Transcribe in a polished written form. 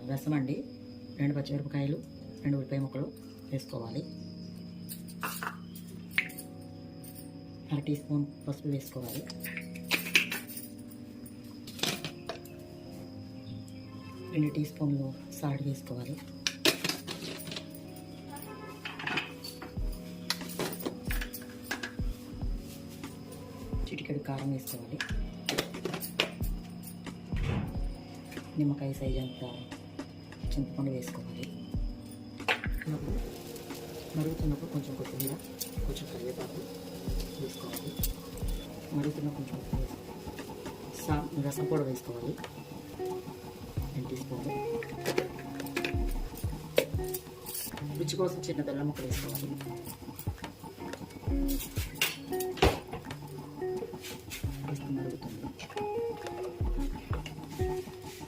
రసం అండి. 2 పచ్చిమిరపకాయలు, 2 ఉల్లిపాయ ముక్కలు వేసుకోవాలి. 1/2 టీ స్పూన్ పసుపు వేసుకోవాలి. రెండు టీ స్పూన్లు సాల్ట్ వేసుకోవాలి. చిటికెడు కారం వేసుకోవాలి. నిమ్మకాయ సైజ్ అంత చింతపండు వేసుకోవాలి. మరుగుతున్నప్పుడు కొంచెం కొత్తిమీర, కొంచెం కరివేపాకు వేసుకోవాలి. మరుగుతున్న కొంచెం రసం కూడా వేసుకోవాలి. 2 టీ స్పూన్లు. రుచి కోసం చిన్న బెల్లం ముక్క వేసుకోవాలి.